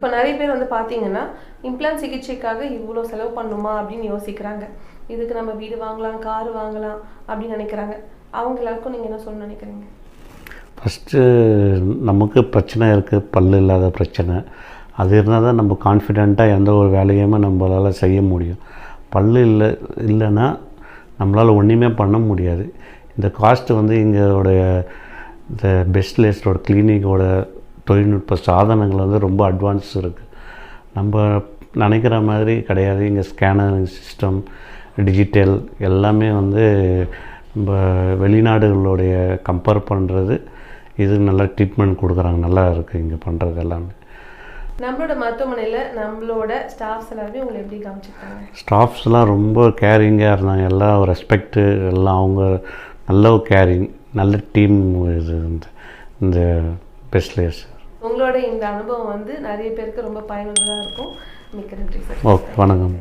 இப்போ நிறைய பேர் வந்து பார்த்தீங்கன்னா இம்ப்ளான்ட் சிகிச்சைக்காக இவ்வளோ செலவு பண்ணுமா அப்படின்னு யோசிக்கிறாங்க. இதுக்கு நம்ம வீடு வாங்கலாம், கார் வாங்கலாம் அப்படின்னு நினைக்கிறாங்க. அவங்க எல்லாருக்கும் நீங்கள் என்ன சொல்ல நினைக்கிறீங்க? ஃபஸ்ட்டு நமக்கு பிரச்சனை இருக்குது, பல் இல்லாத பிரச்சனை. அது இருந்தால் தான் நம்ம கான்ஃபிடெண்ட்டாக எந்த ஒரு வேலையுமே நம்மளால் செய்ய முடியும். பல் இல்லைன்னா நம்மளால் ஒன்றுமே பண்ண முடியாது. இந்த காஸ்ட்டு வந்து எங்களுடைய இந்த பெஸ்ட் லேஸ்டோட கிளினிக்கோட தொழில்நுட்ப சாதனங்கள் வந்து ரொம்ப அட்வான்ஸ் இருக்குது. நம்ம நினைக்கிற மாதிரி கிடையாது. இங்கே ஸ்கேனர் சிஸ்டம், டிஜிட்டல் எல்லாமே வந்து நம்ம வெளிநாடுகளுடைய கம்பேர் பண்ணுறது இது நல்லா ட்ரீட்மெண்ட் கொடுக்குறாங்க. நல்லா இருக்குது இங்கே பண்ணுறது எல்லாமே. நம்மளோட மருத்துவமனையில் நம்மளோட ஸ்டாஃப்ஸ் எல்லாருமே உங்களை எப்படி காமிச்சிருக்காங்க? ஸ்டாஃப்ஸ்லாம் ரொம்ப கேரிங்காக இருந்தாங்க. எல்லாம் ரெஸ்பெக்ட்டு, எல்லாம் அவங்க நல்ல கேரிங், நல்ல டீம். இது இந்த பெஸ்ட் லேஸ். உங்களோட இந்த அனுபவம் வந்து நிறைய பேருக்கு ரொம்ப பயனுள்ளதாக இருக்கும். மிக்க நன்றி சார். ஓகே, வணக்கம்.